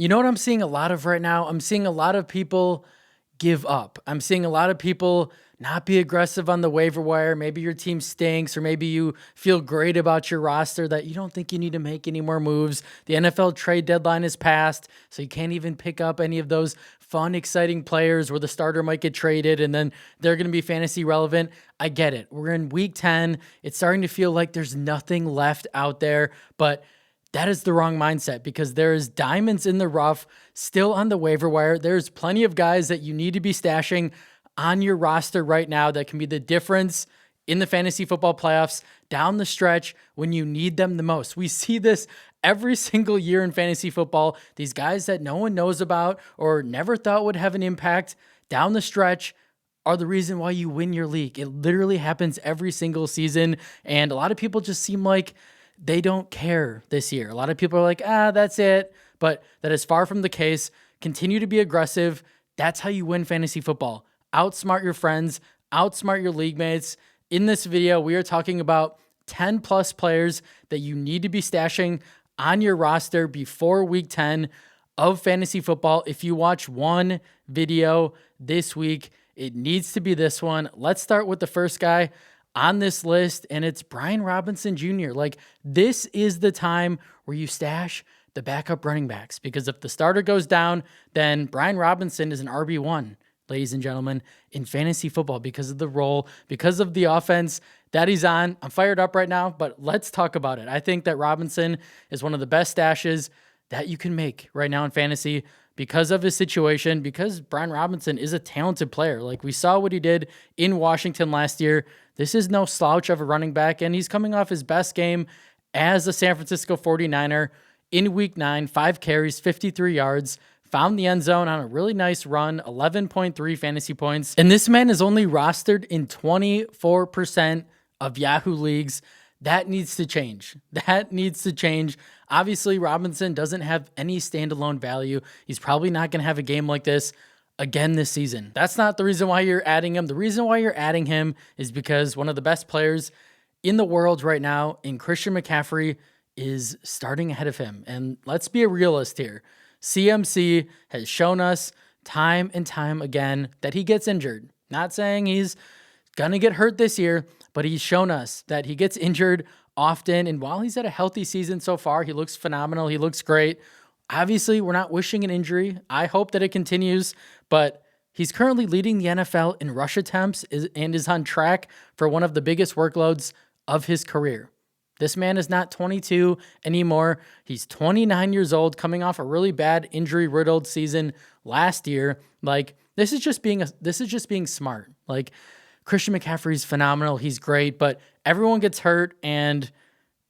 You know what I'm seeing a lot of right now? I'm seeing a lot of people give up. I'm seeing a lot of people not be aggressive on the waiver wire. Maybe your team stinks, or maybe you feel great about your roster that you don't think you need to make any more moves. The NFL trade deadline is passed, so you can't even pick up any of those fun, exciting players where the starter might get traded and then they're going to be fantasy relevant. I get it. We're in week 10. It's starting to feel like there's nothing left out there, but that is the wrong mindset because there's diamonds in the rough still on the waiver wire. There's plenty of guys that you need to be stashing on your roster right now that can be the difference in the fantasy football playoffs down the stretch when you need them the most. We see this every single year in fantasy football. These guys that no one knows about or never thought would have an impact down the stretch are the reason why you win your league. It literally happens every single season, and a lot of people just seem like they don't care this year. A lot of people are like, that's it. But that is far from the case. Continue to be aggressive. That's how you win fantasy football. Outsmart your friends, outsmart your league mates. In this video, we are talking about 10 plus players that you need to be stashing on your roster before week 10 of fantasy football. If you watch one video this week, it needs to be this one. Let's start with the first guy on this list, and it's Brian Robinson Jr. Like, this is the time where you stash the backup running backs, because if the starter goes down, then Brian Robinson is an RB1, ladies and gentlemen, in fantasy football because of the role, because of the offense that he's on. I'm fired up right now, but let's talk about it. I think that Robinson is one of the best stashes that you can make right now in fantasy because of his situation, because Brian Robinson is a talented player. Like, we saw what he did in Washington last year. This is no slouch of a running back, and he's coming off his best game as a San Francisco 49er in week 9, 5 carries, 53 yards, found the end zone on a really nice run, 11.3 fantasy points. And this man is only rostered in 24% of Yahoo leagues. That needs to change. That needs to change. Obviously, Robinson doesn't have any standalone value. He's probably not going to have a game like this again this season. That's not the reason why you're adding him. The reason why you're adding him is because one of the best players in the world right now in Christian McCaffrey is starting ahead of him. And let's be a realist here. CMC has shown us time and time again that he gets injured. Not saying he's going to get hurt this year, but he's shown us that he gets injured often. And while he's had a healthy season so far, he looks phenomenal. He looks great. Obviously, we're not wishing an injury. I hope that it continues, but he's currently leading the NFL in rush attempts and is on track for one of the biggest workloads of his career. This man is not 22 anymore. He's 29 years old, coming off a really bad injury-riddled season last year. Like, this is just being smart. Like, Christian McCaffrey's phenomenal. He's great, but everyone gets hurt, and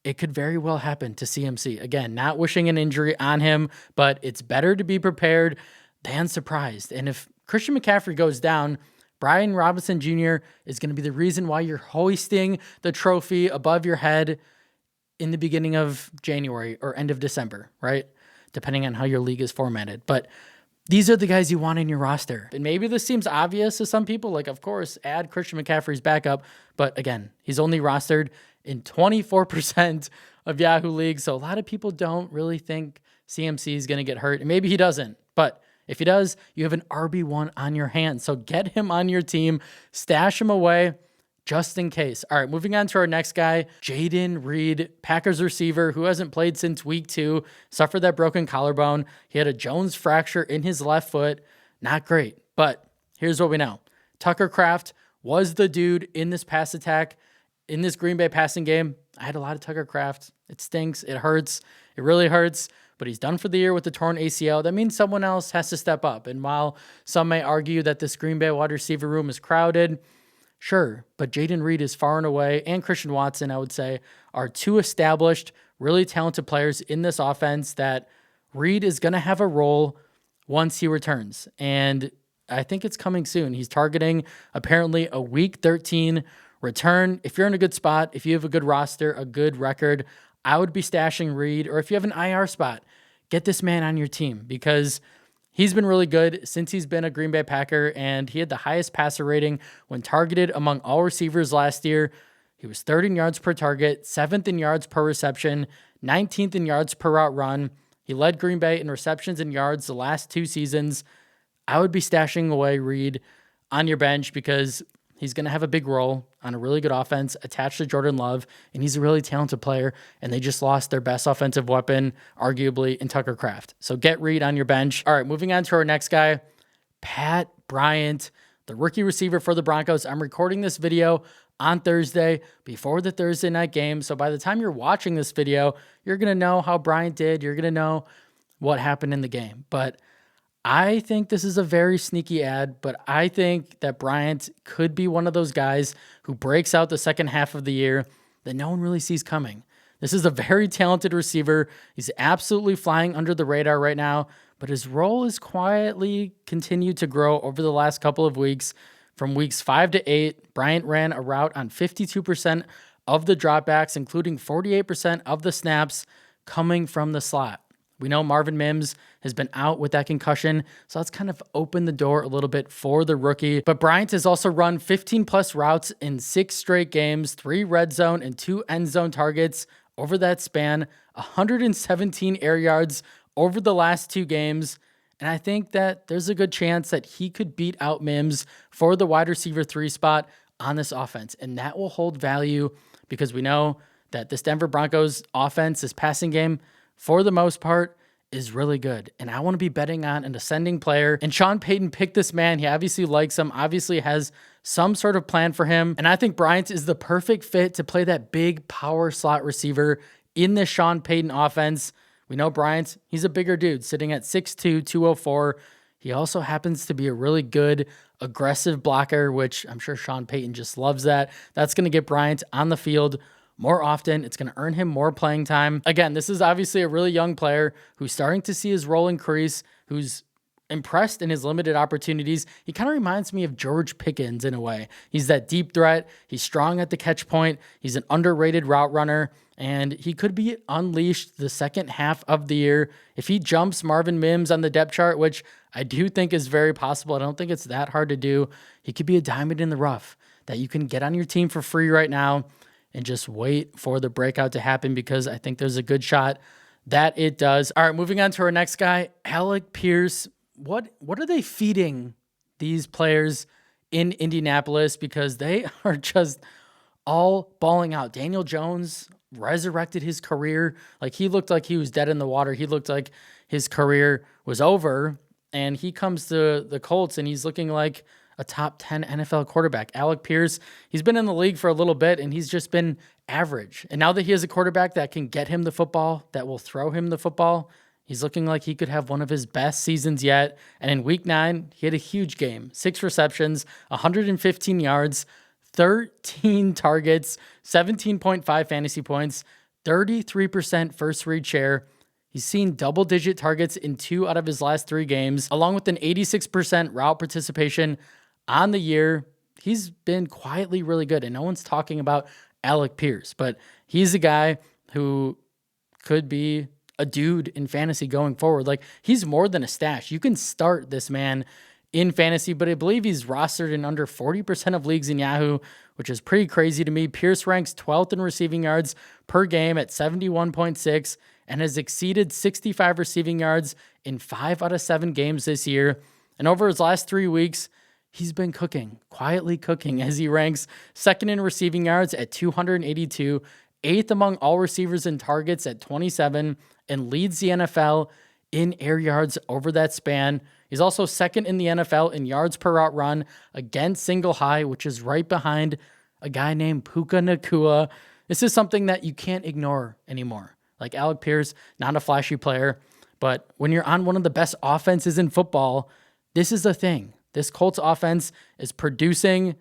it could very well happen to CMC. Again, not wishing an injury on him, but it's better to be prepared than surprised. And if Christian McCaffrey goes down, Brian Robinson Jr. is going to be the reason why you're hoisting the trophy above your head in the beginning of January or end of December, right? Depending on how your league is formatted. But these are the guys you want in your roster. And maybe this seems obvious to some people. Like, of course, add Christian McCaffrey's backup. But again, he's only rostered in 24% of Yahoo leagues. So a lot of people don't really think CMC is going to get hurt. And maybe he doesn't. But if he does, you have an RB1 on your hands. So get him on your team. Stash him away just in case. All right, moving on to our next guy, Jayden Reed, Packers receiver who hasn't played since week 2, suffered that broken collarbone. He had a Jones fracture in his left foot. Not great, but here's what we know. Tucker Kraft was the dude in this pass attack, in this Green Bay passing game. I had a lot of Tucker Kraft. It stinks. It hurts. It really hurts, but he's done for the year with the torn ACL. That means someone else has to step up. And while some may argue that this Green Bay wide receiver room is crowded, sure, but Jayden Reed is far and away, and Christian Watson, I would say, are two established, really talented players in this offense that Reed is going to have a role once he returns. And I think it's coming soon. He's targeting apparently a week 13 return. If you're in a good spot, if you have a good roster, a good record, I would be stashing Reed. Or if you have an IR spot, get this man on your team because he's been really good since he's been a Green Bay Packer, and he had the highest passer rating when targeted among all receivers last year. He was 3rd in yards per target, 7th in yards per reception, 19th in yards per route run. He led Green Bay in receptions and yards the last 2 seasons. I would be stashing away Reed on your bench because he's going to have a big role on a really good offense attached to Jordan Love, and he's a really talented player, and they just lost their best offensive weapon, arguably, in Tucker Kraft. So get Reed on your bench. All right, moving on to our next guy, Pat Bryant, the rookie receiver for the Broncos. I'm recording this video on Thursday before the Thursday night game, so by the time you're watching this video, you're going to know how Bryant did. You're going to know what happened in the game. But I think this is a very sneaky ad, but I think that Bryant could be one of those guys who breaks out the second half of the year that no one really sees coming. This is a very talented receiver. He's absolutely flying under the radar right now, but his role has quietly continued to grow over the last couple of weeks. From weeks 5 to 8, Bryant ran a route on 52% of the dropbacks, including 48% of the snaps coming from the slot. We know Marvin Mims has been out with that concussion, so that's kind of opened the door a little bit for the rookie. But Bryant has also run 15-plus routes in 6 straight games, 3 red zone and 2 end zone targets over that span, 117 air yards over the last 2 games. And I think that there's a good chance that he could beat out Mims for the wide receiver 3 spot on this offense. And that will hold value because we know that this Denver Broncos offense, this passing game, for the most part, is really good. And I want to be betting on an ascending player. And Sean Payton picked this man. He obviously likes him, obviously has some sort of plan for him. And I think Bryant is the perfect fit to play that big power slot receiver in this Sean Payton offense. We know Bryant, he's a bigger dude, sitting at 6'2", 204. He also happens to be a really good aggressive blocker, which I'm sure Sean Payton just loves that. That's going to get Bryant on the field more often. It's going to earn him more playing time. Again, this is obviously a really young player who's starting to see his role increase, who's impressed in his limited opportunities. He kind of reminds me of George Pickens in a way. He's that deep threat. He's strong at the catch point. He's an underrated route runner, and he could be unleashed the second half of the year. If he jumps Marvin Mims on the depth chart, which I do think is very possible, I don't think it's that hard to do, he could be a diamond in the rough that you can get on your team for free right now and just wait for the breakout to happen because I think there's a good shot that it does. All right, moving on to our next guy, Alec Pierce. What are they feeding these players in Indianapolis? Because they are just all balling out. Daniel Jones resurrected his career. Like, he looked like he was dead in the water. He looked like his career was over. And he comes to the Colts and he's looking like a top 10 NFL quarterback. Alec Pierce, he's been in the league for a little bit and he's just been average. And now that he has a quarterback that can get him the football, that will throw him the football, he's looking like he could have one of his best seasons yet. And in week 9, he had a huge game. 6 receptions, 115 yards, 13 targets, 17.5 fantasy points, 33% first read share. He's seen double-digit targets in 2 out of his last 3 games, along with an 86% route participation on the year. He's been quietly really good, and no one's talking about Alec Pierce, but he's a guy who could be a dude in fantasy going forward. Like, he's more than a stash. You can start this man in fantasy, but I believe he's rostered in under 40% of leagues in Yahoo, which is pretty crazy to me. Pierce ranks 12th in receiving yards per game at 71.6 and has exceeded 65 receiving yards in 5 out of 7 games this year. And over his last 3 weeks, he's been cooking, quietly cooking, as he ranks 2nd in receiving yards at 282, 8th among all receivers in targets at 27, and leads the NFL in air yards over that span. He's also 2nd in the NFL in yards per route run against single high, which is right behind a guy named Puka Nacua. This is something that you can't ignore anymore. Like, Alec Pierce, not a flashy player, but when you're on one of the best offenses in football, this is the thing. This Colts offense is producing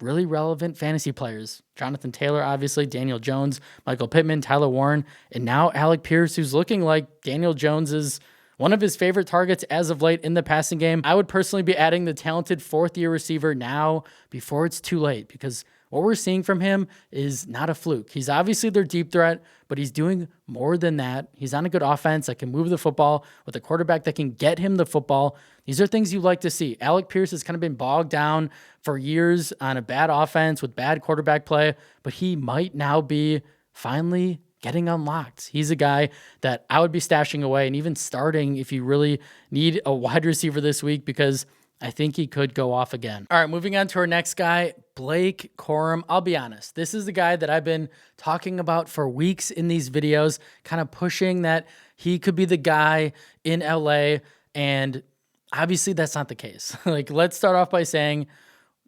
really relevant fantasy players. Jonathan Taylor, obviously, Daniel Jones, Michael Pittman, Tyler Warren, and now Alec Pierce, who's looking like Daniel Jones is one of his favorite targets as of late in the passing game. I would personally be adding the talented 4th-year receiver now before it's too late, because what we're seeing from him is not a fluke. He's obviously their deep threat, but he's doing more than that. He's on a good offense that can move the football with a quarterback that can get him the football. These are things you like to see. Alec Pierce has kind of been bogged down for years on a bad offense with bad quarterback play, but he might now be finally getting unlocked. He's a guy that I would be stashing away and even starting if you really need a wide receiver this week, because I think he could go off again. All right, moving on to our next guy, Blake Corum. I'll be honest, this is the guy that I've been talking about for weeks in these videos, kind of pushing that he could be the guy in LA, and obviously that's not the case. Like, let's start off by saying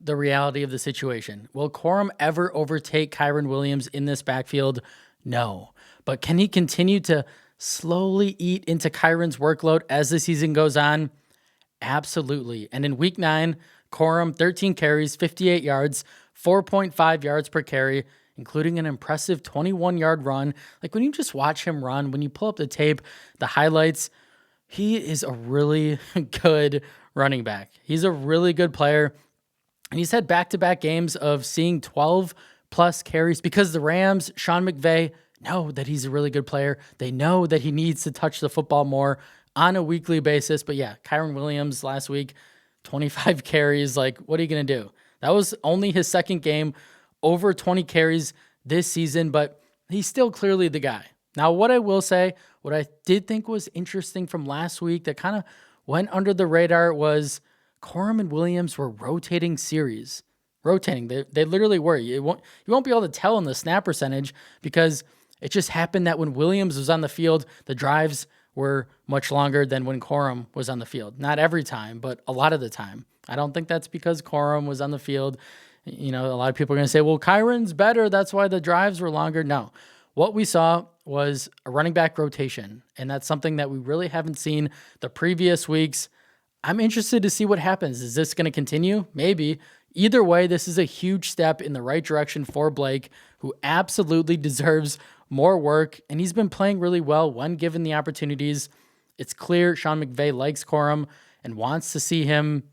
the reality of the situation. Will Corum ever overtake Kyren Williams in this backfield? No. But can he continue to slowly eat into Kyren's workload as the season goes on? Absolutely. And in week 9, Corum, 13 carries, 58 yards, 4.5 yards per carry, including an impressive 21-yard run. Like, when you just watch him run, when you pull up the tape, the highlights, he is a really good running back. He's a really good player. And he's had back-to-back games of seeing 12-plus carries because the Rams, Sean McVay, know that he's a really good player. They know that he needs to touch the football more on a weekly basis. But yeah, Kyren Williams last week, 25 carries. Like, what are you going to do? That was only his second game over 20 carries this season, but he's still clearly the guy. Now, what I will say, what I did think was interesting from last week that kind of went under the radar was Corum and Williams were rotating series. Rotating. They literally were. You won't be able to tell in the snap percentage because it just happened that when Williams was on the field, the drives were much longer than when Corum was on the field. Not every time, but a lot of the time. I don't think that's because Corum was on the field. You know, a lot of people are going to say, well, Kyren's better, that's why the drives were longer. No. What we saw was a running back rotation, and that's something that we really haven't seen the previous weeks. I'm interested to see what happens. Is this going to continue? Maybe. Either way, this is a huge step in the right direction for Blake, who absolutely deserves more work, and he's been playing really well when given the opportunities. It's clear Sean McVay likes Corum and wants to see him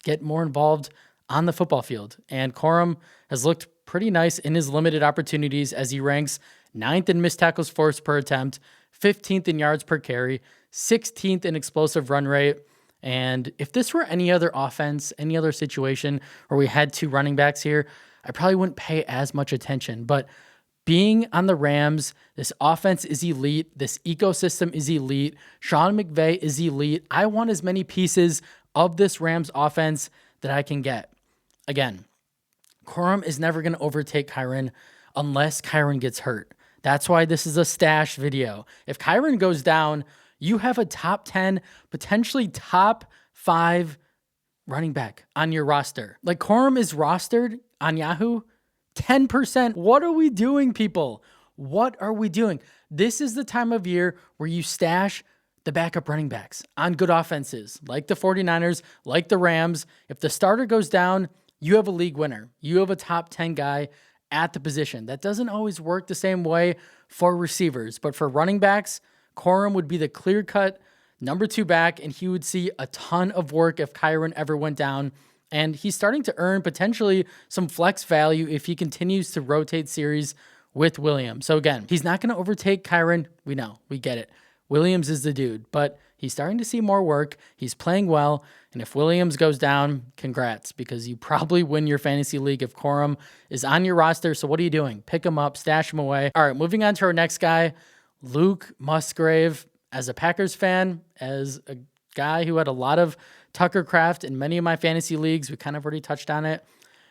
get more involved on the football field. And Corum has looked pretty nice in his limited opportunities as he ranks 9th in missed tackles forced per attempt, 15th in yards per carry, 16th in explosive run rate. And if this were any other offense, any other situation where we had 2 running backs here, I probably wouldn't pay as much attention. But being on the Rams, this offense is elite. This ecosystem is elite. Sean McVay is elite. I want as many pieces of this Rams offense that I can get. Again, Corum is never going to overtake Kyren unless Kyren gets hurt. That's why this is a stash video. If Kyren goes down, you have a top 10, potentially top 5 running back on your roster. Like, Corum is rostered on Yahoo 10%. What are we doing, people? What are we doing? This is the time of year where you stash the backup running backs on good offenses, like the 49ers, like the Rams. If the starter goes down, you have a league winner. You have a top 10 guy at the position. That doesn't always work the same way for receivers, but for running backs, Corum would be the clear-cut number 2 back, and he would see a ton of work if Kyren ever went down. And he's starting to earn potentially some flex value if he continues to rotate series with Williams. So again, he's not going to overtake Kyren. We know. We get it. Williams is the dude, but he's starting to see more work. He's playing well. And if Williams goes down, congrats, because you probably win your fantasy league if Corum is on your roster. So what are you doing? Pick him up, stash him away. All right, moving on to our next guy, Luke Musgrave. As a Packers fan, as a guy who had a lot of Tucker Kraft in many of my fantasy leagues, we kind of already touched on it.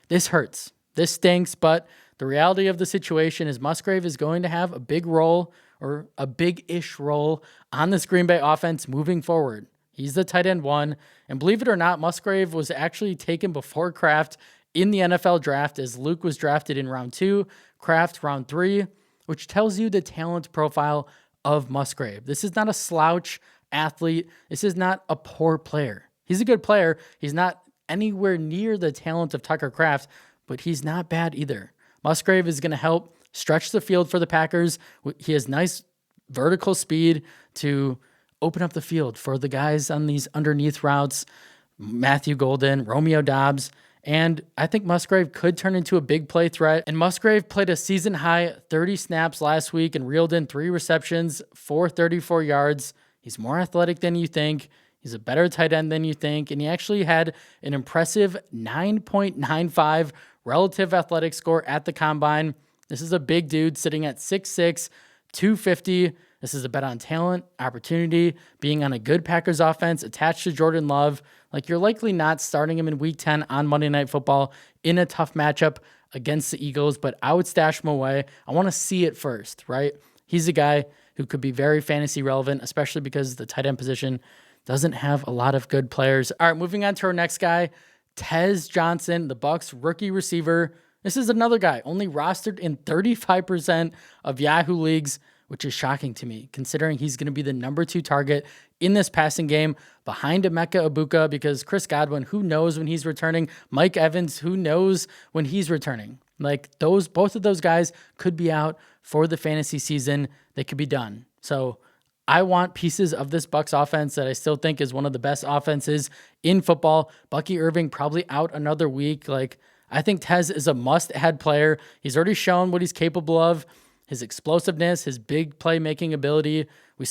This hurts. This stinks, but the reality of the situation is Musgrave is going to have a big role, or a big-ish role, on this Green Bay offense moving forward. He's the tight end 1, and believe it or not, Musgrave was actually taken before Kraft in the NFL draft, as Luke was drafted in round 2, Kraft round 3, which tells you the talent profile of Musgrave. This is not a slouch athlete. This is not a poor player. He's a good player. He's not anywhere near the talent of Tucker Kraft, but he's not bad either. Musgrave is going to help stretch the field for the Packers. He has nice vertical speed to open up the field for the guys on these underneath routes, Matthew Golden, Romeo Doubs, and I think Musgrave could turn into a big play threat. And Musgrave played a season-high 30 snaps last week and reeled in 3 receptions for 34 yards. He's more athletic than you think. He's a better tight end than you think. And he actually had an impressive 9.95 relative athletic score at the combine. This is a big dude sitting at 6'6", 250. This is a bet on talent, opportunity, being on a good Packers offense, attached to Jordan Love. Like, you're likely not starting him in week 10 on Monday Night Football in a tough matchup against the Eagles, but I would stash him away. I want to see it first, right? He's a guy who could be very fantasy relevant, especially because the tight end position doesn't have a lot of good players. All right, moving on to our next guy, Tez Johnson, the Bucs rookie receiver. This is another guy only rostered in 35% of Yahoo leagues, which is shocking to me, considering he's going to be the number 2 target in this passing game behind Emeka Ibuka, because Chris Godwin, who knows when he's returning? Mike Evans, who knows when he's returning? Like, both of those guys could be out for the fantasy season. They could be done. So I want pieces of this Bucs offense that I still think is one of the best offenses in football. Bucky Irving probably out another week. Like, I think Tez is a must-add player. He's already shown what he's capable of, his explosiveness, his big playmaking ability. We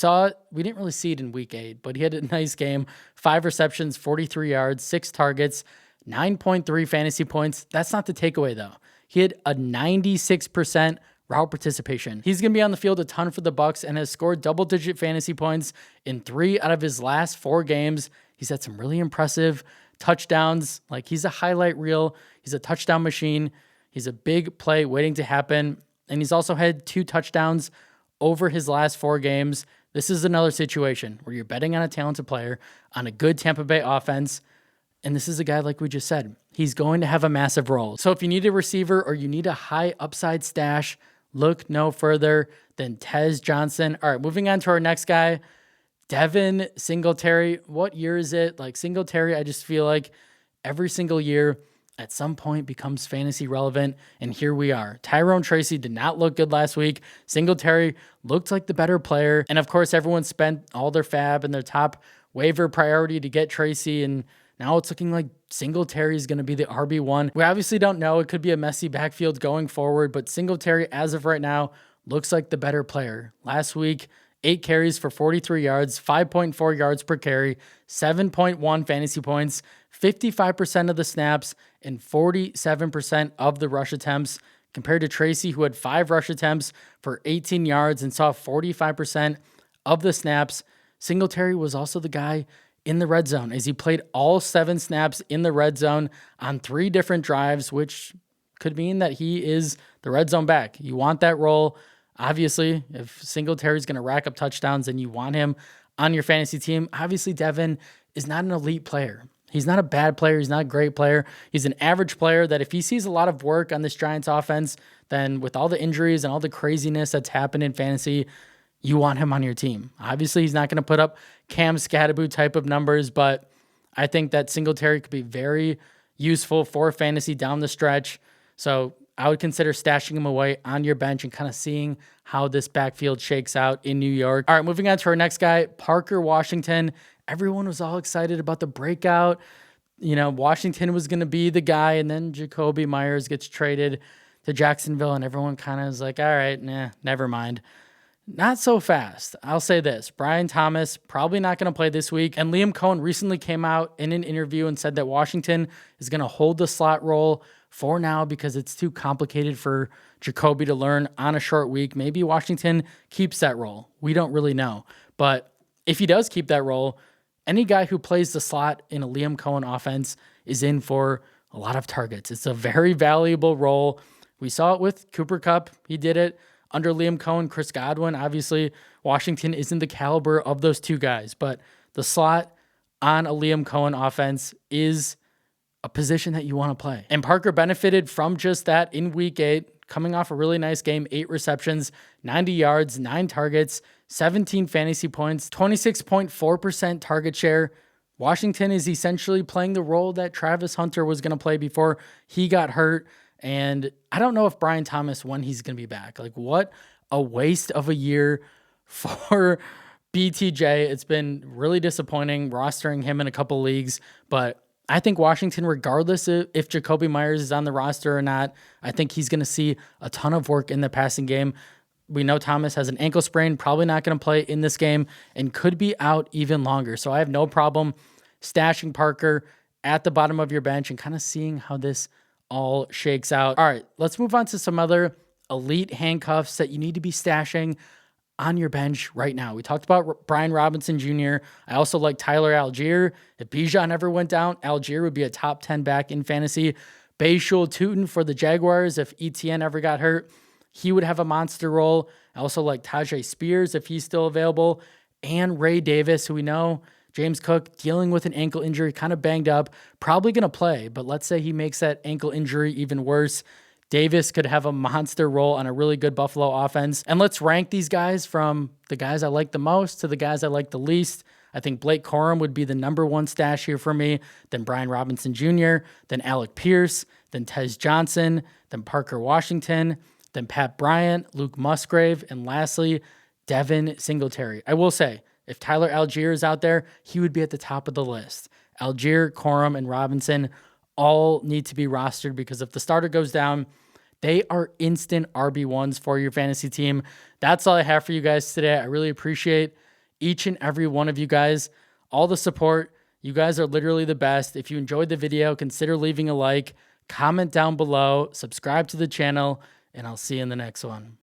didn't really see it in week 8, but he had a nice game. 5 receptions, 43 yards, 6 targets, 9.3 fantasy points. That's not the takeaway, though. He had a 96% route participation. He's going to be on the field a ton for the Bucs and has scored double-digit fantasy points in 3 out of his last 4 games. He's had some really impressive touchdowns. Like, he's a highlight reel. He's a touchdown machine. He's a big play waiting to happen. And he's also had 2 touchdowns over his last 4 games. This is another situation where you're betting on a talented player, on a good Tampa Bay offense. And this is a guy, like we just said, he's going to have a massive role. So if you need a receiver or you need a high upside stash, look no further than Tez Johnson. All right, moving on to our next guy, Devin Singletary. What year is it? Like, Singletary, I just feel like every single year at some point becomes fantasy relevant, and here we are. Tyrone Tracy did not look good last week. Singletary looked like the better player, and of course, everyone spent all their fab and their top waiver priority to get Tracy, and now it's looking like Singletary is going to be the RB1. We obviously don't know. It could be a messy backfield going forward, but Singletary, as of right now, looks like the better player. Last week, 8 carries for 43 yards, 5.4 yards per carry, 7.1 fantasy points, 55% of the snaps, and 47% of the rush attempts, compared to Tracy, who had 5 rush attempts for 18 yards and saw 45% of the snaps. Singletary was also the guy in the red zone, as he played all 7 snaps in the red zone on 3 different drives, which could mean that he is the red zone back. You want that role. Obviously, if Singletary is going to rack up touchdowns and you want him on your fantasy team, obviously Devin is not an elite player. He's not a bad player. He's not a great player. He's an average player that if he sees a lot of work on this Giants offense, then with all the injuries and all the craziness that's happened in fantasy, you want him on your team. Obviously, he's not going to put up Cam Scatterbo type of numbers, but I think that Singletary could be very useful for fantasy down the stretch. So I would consider stashing him away on your bench and kind of seeing how this backfield shakes out in New York. All right, moving on to our next guy, Parker Washington. Everyone was all excited about the breakout. You know, Washington was going to be the guy, and then Jacoby Myers gets traded to Jacksonville, and everyone kind of is like, all right, never mind. Not so fast. I'll say this. Brian Thomas probably not going to play this week. And Liam Cohen recently came out in an interview and said that Washington is going to hold the slot role for now because it's too complicated for Jacoby to learn on a short week. Maybe Washington keeps that role. We don't really know. But if he does keep that role, any guy who plays the slot in a Liam Cohen offense is in for a lot of targets. It's a very valuable role. We saw it with Cooper Kupp. He did it under Liam Cohen, Chris Godwin. Obviously, Washington isn't the caliber of those 2 guys, but the slot on a Liam Cohen offense is a position that you want to play. And Parker benefited from just that in week 8, coming off a really nice game, 8 receptions, 90 yards, 9 targets, 17 fantasy points, 26.4% target share. Washington is essentially playing the role that Travis Hunter was going to play before he got hurt. And I don't know if Brian Thomas, when he's going to be back. Like, what a waste of a year for BTJ. It's been really disappointing rostering him in a couple leagues, but I think Washington, regardless if Jacoby Myers is on the roster or not, I think he's going to see a ton of work in the passing game. We know Thomas has an ankle sprain, probably not going to play in this game, and could be out even longer. So I have no problem stashing Parker at the bottom of your bench and kind of seeing how this all shakes out. All right, let's move on to some other elite handcuffs that you need to be stashing on your bench right now. We talked about Brian Robinson Jr. I also like Tyler Algier. If Bijan ever went down, Algier would be a top 10 back in fantasy. Bayshul Tootin for the Jaguars. If ETN ever got hurt, he would have a monster role. I also like Tajay Spears if he's still available. And Ray Davis, who we know, James Cook dealing with an ankle injury, kind of banged up, probably going to play. But let's say he makes that ankle injury even worse. Davis could have a monster role on a really good Buffalo offense. And let's rank these guys from the guys I like the most to the guys I like the least. I think Blake Corum would be the number one stash here for me, then Brian Robinson Jr., then Alec Pierce, then Tez Johnson, then Parker Washington, then Pat Bryant, Luke Musgrave, and lastly, Devin Singletary. I will say, if Tyler Algier is out there, he would be at the top of the list. Algier, Corum, and Robinson all need to be rostered because if the starter goes down, they are instant RB1s for your fantasy team. That's all I have for you guys today. I really appreciate each and every one of you guys, all the support. You guys are literally the best. If you enjoyed the video, consider leaving a like, comment down below, subscribe to the channel, and I'll see you in the next one.